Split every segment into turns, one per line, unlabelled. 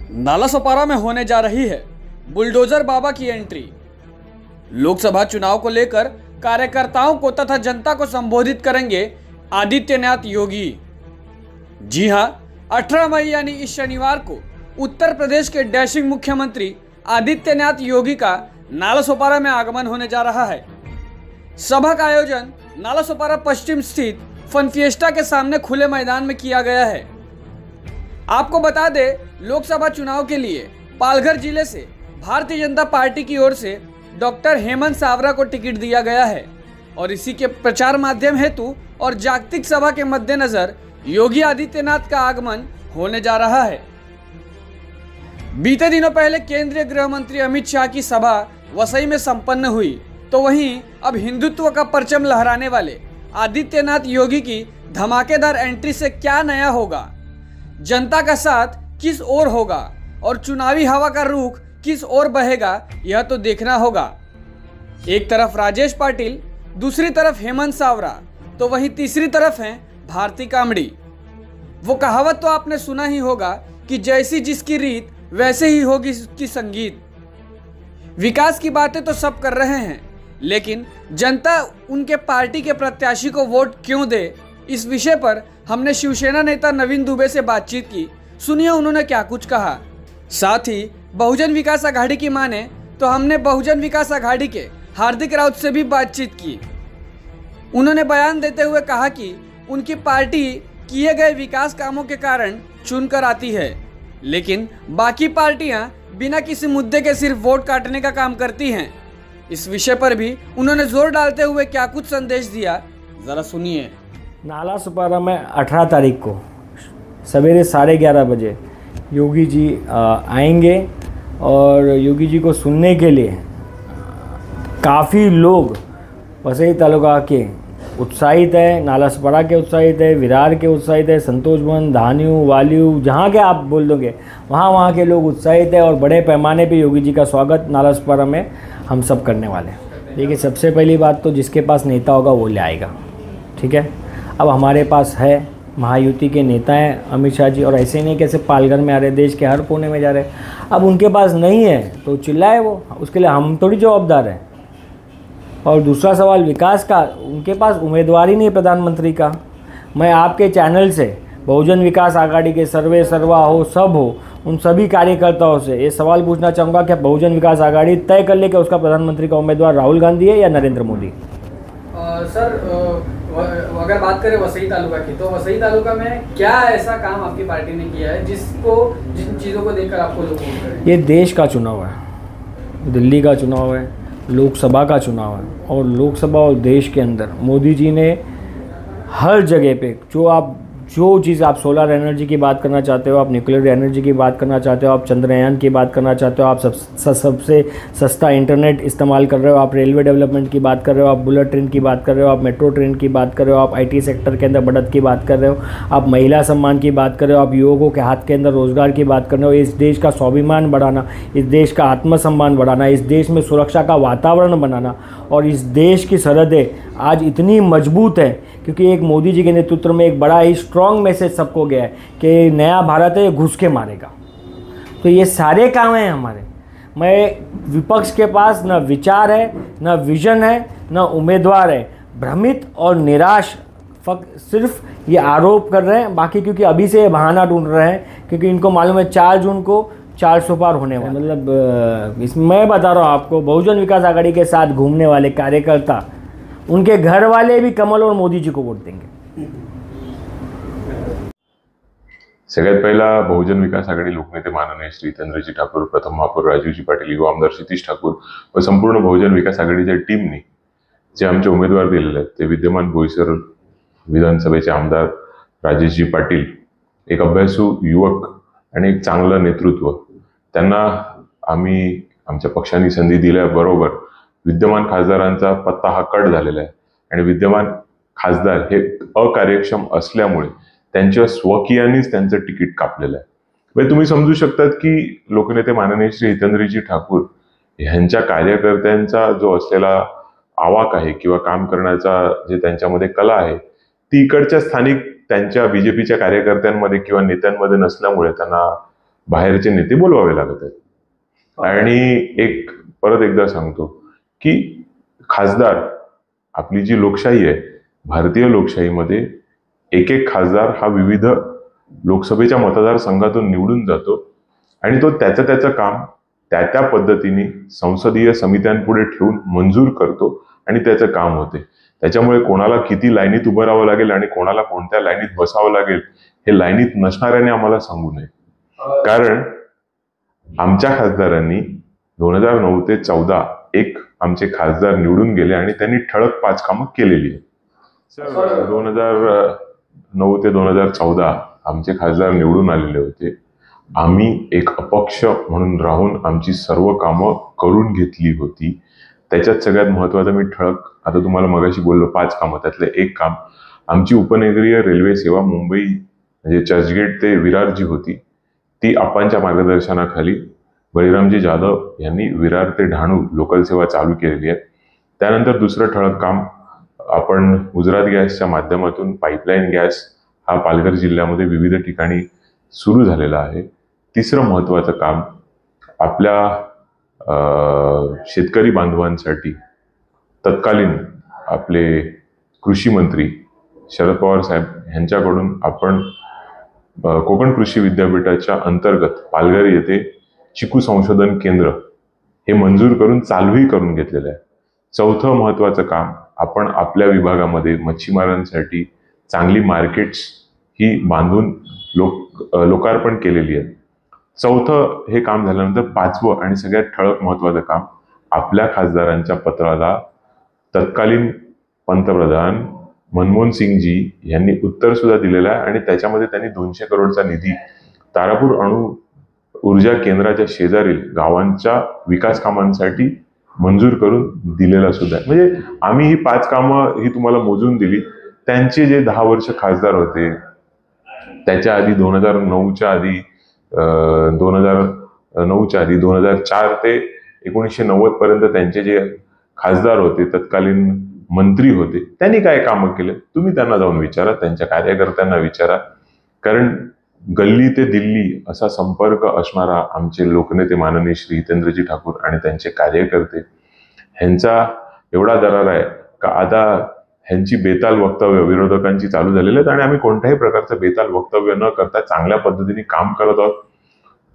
नालासोपारा में होने जा रही है बुलडोजर बाबा की एंट्री। लोकसभा चुनाव को लेकर कार्यकर्ताओं को तथा जनता को संबोधित करेंगे आदित्यनाथ योगी। जी हां, 18 मई यानी इस शनिवार को उत्तर प्रदेश के डैशिंग मुख्यमंत्री आदित्यनाथ योगी का नालासोपारा में आगमन होने जा रहा है। सभा का आयोजन नालासोपारा पश्चिम स्थित फन फिएस्टा के सामने खुले मैदान में किया गया है। आपको बता दें, लोकसभा चुनाव के लिए पालघर जिले से भारतीय जनता पार्टी की ओर से डॉक्टर हेमंत सावरा को टिकट दिया गया है और इसी के प्रचार माध्यम हेतु और जागतिक सभा के मद्देनजर योगी आदित्यनाथ का आगमन होने जा रहा है। बीते दिनों पहले केंद्रीय गृह मंत्री अमित शाह की सभा वसई में संपन्न हुई, तो वहीं अब हिंदुत्व का परचम लहराने वाले आदित्यनाथ योगी की धमाकेदार एंट्री से क्या नया होगा, जनता का साथ किस ओर होगा और चुनावी हवा का रुख किस ओर बहेगा, यह तो देखना होगा। एक तरफ राजेश पाटिल, दूसरी तरफ हेमंत सावरा, तो वहीं तीसरी तरफ हैं भारती कामड़ी। वो कहावत तो आपने सुना ही होगा कि जैसी जिसकी रीत वैसे ही होगी उसकी संगीत। विकास की बातें तो सब कर रहे हैं, लेकिन जनता उनके पार्टी के प्रत्याशी को वोट क्यों दे, इस विषय पर हमने शिवसेना नेता नवीन दुबे से बातचीत की। सुनिए उन्होंने क्या कुछ कहा। साथ ही बहुजन विकास आघाड़ी की माने तो हमने बहुजन विकास आघाड़ी के हार्दिक राउत से भी बातचीत की। उन्होंने बयान देते हुए कहा कि उनकी पार्टी किए गए विकास कामों के कारण चुनकर आती है, लेकिन बाकी पार्टियां बिना किसी मुद्दे के सिर्फ वोट काटने का काम करती हैं। इस विषय पर भी उन्होंने जोर डालते हुए क्या कुछ संदेश दिया, जरा सुनिए।
नालासोपारा में 18 तारीख को सवेरे 11:30 बजे योगी जी आएंगे और योगी जी को सुनने के लिए काफ़ी लोग वसई तालुका के उत्साहित है, नालासोपारा के उत्साहित है, विरार के उत्साहित है, संतोषवन, धान्यू, वालियू, जहाँ के आप बोल दोगे वहाँ के लोग उत्साहित है और बड़े पैमाने पे योगी जी का स्वागत नालासोपारा में हम सब करने वाले हैं। देखिए, सबसे पहली बात तो जिसके पास नेता होगा वो ले आएगा, ठीक है। अब हमारे पास है, महायुति के नेता हैं अमित शाह जी, और ऐसे नहीं कैसे पालघर में आ रहे, देश के हर कोने में जा रहे। अब उनके पास नहीं है तो चिल्लाए वो, उसके लिए हम थोड़ी जवाबदार हैं। और दूसरा सवाल विकास का, उनके पास उम्मीदवार ही नहीं प्रधानमंत्री का। मैं आपके चैनल से बहुजन विकास आघाड़ी के सर्वे सर्वा हो सब हो उन सभी कार्यकर्ताओं से ये सवाल पूछना चाहूँगा कि बहुजन विकास आघाड़ी तय कर ले कि उसका प्रधानमंत्री का उम्मीदवार राहुल गांधी है या नरेंद्र मोदी।
सर, अगर बात करें वसई तालुका की, तो वसई तालुका में क्या ऐसा काम आपकी पार्टी ने किया है जिन चीज़ों को देखकर आपको लोग वोट करें?
ये देश का चुनाव है, दिल्ली का चुनाव है, लोकसभा का चुनाव है, और लोकसभा और देश के अंदर मोदी जी ने हर जगह पे जो चीज़ आप सोलर एनर्जी की बात करना चाहते हो, आप न्यूक्लियर एनर्जी की बात करना चाहते हो, आप चंद्रयान की बात करना चाहते हो, आप सबसे सस्ता इंटरनेट इस्तेमाल कर रहे हो, आप रेलवे डेवलपमेंट की बात कर रहे हो, आप बुलेट ट्रेन की बात कर रहे हो, आप मेट्रो ट्रेन की बात कर रहे हो, आप आईटी सेक्टर के अंदर बढ़त की बात कर रहे हो, आप महिला सम्मान की बात कर रहे हो, आप युवकों के हाथ के अंदर रोजगार की बात कर रहे हो। इस देश का स्वाभिमान बढ़ाना, इस देश का आत्मसम्मान बढ़ाना, इस देश में सुरक्षा का वातावरण बनाना, और इस देश की सरहदें आज इतनी मजबूत है क्योंकि एक मोदी जी के नेतृत्व में एक बड़ा ही स्ट्रॉन्ग मैसेज सबको गया है कि नया भारत है, घुस के मारेगा। तो ये सारे काम हैं हमारे। मैं विपक्ष के पास न विचार है, न विजन है, न उम्मीदवार है। भ्रमित और निराश सिर्फ ये आरोप कर रहे हैं, बाकी क्योंकि अभी से ये बहाना ढूंढ रहे हैं क्योंकि इनको मालूम है 4 जून को 400 पार होने वाला। मतलब इसमें मैं बता रहा हूँ आपको, बहुजन विकास आघाड़ी के साथ घूमने वाले कार्यकर्ता, उनके घर वाले भी कमल और मोदी जी को वोट देंगे।
सगळ्यात पहिला बहुजन विकास आघाडी लोकनेते माननीय श्री हितेंद्रजी ठाकूर, प्रथम महापौर राजीवजी पाटील, युवा आमदार क्षितिज ठाकूर व संपूर्ण बहुजन विकास आघाडीच्या टीमने जे आमचे उमेदवार दिलेले आहेत ते विद्यमान बोईसर विधानसभेचे आमदार राजेशजी पाटील, एक अभ्यासू युवक आणि एक चांगलं नेतृत्व, त्यांना आम्ही आमच्या पक्षाने संधी दिल्याबरोबर विद्यमान खासदारांचा पत्ता हा कट झालेला आहे आणि विद्यमान खासदार हे अकार्यक्षम असल्यामुळे त्यांच्या स्वकीयांनीच त्यांचं तिकीट कापलेलं आहे। म्हणजे तुम्ही समजू शकतात की लोकनेते माननीय श्री हितेंद्रजी ठाकूर यांच्या कार्यकर्त्यांचा जो असलेला आवाक आहे किंवा काम करण्याचा जे त्यांच्यामध्ये कला आहे ती इकडच्या स्थानिक त्यांच्या बीजेपीच्या कार्यकर्त्यांमध्ये किंवा नेत्यांमध्ये नसल्यामुळे त्यांना बाहेरचे नेते बोलवावे लागत आहेत. आणि एक परत एकदा सांगतो की खासदार, आपली जी लोकशाही आहे, भारतीय लोकशाहीमध्ये एक एक खासदार हा विविध लोकसभेच्या मतदारसंघातून निवडून जातो आणि तो त्याचं काम त्या पद्धतीने संसदीय समित्यांपुढे ठेवून मंजूर करतो आणि त्याचं काम होते. त्याच्यामुळे कोणाला किती लाईनीत उभं राहावं लागेल आणि कोणाला कोणत्या लाईनीत बसावं लागेल हे लाईनीत नसणाऱ्याने आम्हाला सांगू नये. कारण आमच्या खासदारांनी 2009 ते 14 एक आमचे खासदार निवडून गेले आणि त्यांनी ठळक 5 कामं केलेली आहेत. 2009 ते 2014 आमचे खासदार निवडून आलेले होते. आम्ही एक अपक्ष म्हणून राहून आमची सर्व कामं करून घेतली होती. त्याच्यात सगळ्यात महत्त्वाचं मी ठळक, आता तुम्हाला मगाशी बोललो 5 कामं, त्यातलं एक काम आमची उपनगरीय रेल्वे सेवा मुंबई म्हणजे चर्चगेट ते विरार जी होती ती आपांच्या मार्गदर्शनाखाली बळीरामजी जाधव यांनी विरार ते डहाणू लोकल सेवा चालू केलेली आहे. त्यानंतर दुसरं ठळक काम आपण गुजरात गॅसच्या माध्यमातून पाईपलाईन गॅस हा पालघर जिल्ह्यामध्ये विविध ठिकाणी सुरू झालेला आहे. तिसरं महत्त्वाचं काम आपल्या शेतकरी बांधवांसाठी तत्कालीन आपले कृषी मंत्री शरद पवार साहेब यांच्याकडून आपण कोकण कृषी विद्यापीठाच्या अंतर्गत पालघर येथे चिकू संशोधन केंद्र हे मंजूर करून चालूही करून घेतलेलं आहे. चौथं महत्त्वाचं काम आपण आपल्या विभागामध्ये मच्छीमारांसाठी चांगली मार्केट्स ही बांधून लोकार्पण केलेली आहे. चौथं हे काम झाल्यानंतर 5वं आणि सगळ्यात ठळक महत्त्वाचं काम आपल्या खासदारांच्या पत्राला तत्कालीन पंतप्रधान मनमोहन सिंगजी यांनी उत्तर सुद्धा दिलेलं आहे आणि त्याच्यामध्ये त्यांनी 200 करोडचा निधी तारापूर अणु ऊर्जा केंद्राच्या शेजारील गावांच्या विकास कामांसाठी मंजूर करून दिलेला सुद्धा आहे. म्हणजे आम्ही ही 5 कामं ही तुम्हाला मोजून दिली. त्यांचे जे 10 वर्ष खासदार होते त्याच्या आधी 2009च्या आधी 2004 ते 1990 पर्यंत त्यांचे जे खासदार होते, तत्कालीन मंत्री होते, त्यांनी काय कामं केले तुम्ही त्यांना जाऊन विचारा, त्यांच्या कार्यकर्त्यांना विचारा. कारण गल्ली ते दिल्ली असा संपर्क असणारा आमचे लोकनेते माननीय श्री हितेंद्रजी ठाकूर आणि त्यांचे कार्यकर्ते ह्यांचा एवढा दरार आहे का आता ह्यांची बेताल वक्तव्य विरोधकांची चालू झालेली आहेत आणि आम्ही कोणत्याही प्रकारचं बेताल वक्तव्य न करता चांगल्या पद्धतीने काम करत आहोत.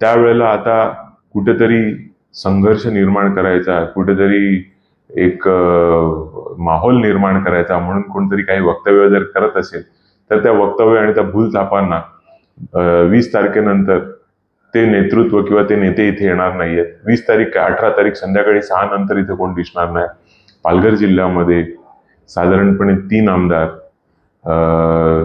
त्यावेळेला आता कुठेतरी संघर्ष निर्माण करायचा, कुठेतरी एक माहोल निर्माण करायचा म्हणून कोणतरी काही वक्तव्य जर करत असेल तर त्या वक्तव्य आणि त्या भूलथापांना 20 तारखेनंतर ते नेतृत्व किंवा ते नेते इथे येणार नाहीयेत. 20 तारीख काय 18 तारीख संध्याकाळी 6 नंतर इथे कोण दिसणार नाही. पालघर जिल्ह्यामध्ये साधारणपणे 3 आमदार,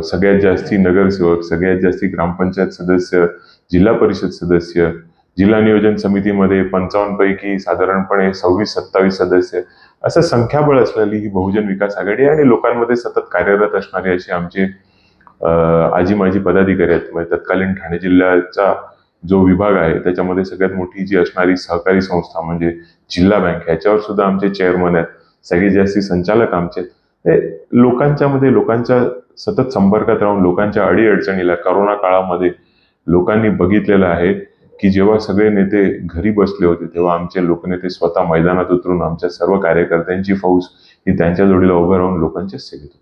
सगळ्यात जास्ती नगरसेवक, सगळ्यात जास्ती ग्रामपंचायत सदस्य, जिल्हा परिषद सदस्य, जिल्हा नियोजन समितीमध्ये 55 पैकी साधारणपणे 26-27 सदस्य, असं संख्याबळ असलेली ही बहुजन विकास आघाडी आणि लोकांमध्ये सतत कार्यरत असणारे असे आमचे आजी माजी पदाधिकारी आहेत. म्हणजे तत्कालीन ठाणे जिल्ह्याचा जो विभाग आहे त्याच्यामध्ये सगळ्यात मोठी जी असणारी सहकारी संस्था म्हणजे जिल्हा बँक, ह्याच्यावर सुद्धा आमचे चेअरमन आहेत. सगळ्यात जास्ती संचालक आमचे लोकांच्या सतत संपर्कात राहून लोकांच्या अडीअडचणीला करोना काळामध्ये लोकांनी बघितलेलं आहे की जेव्हा सगळे नेते घरी बसले होते तेव्हा आमचे लोकनेते स्वतः मैदानात उतरून आमच्या सर्व कार्यकर्त्यांची फौज ही त्यांच्या जोडीला उभं राहून लोकांच्या सेवेत होती.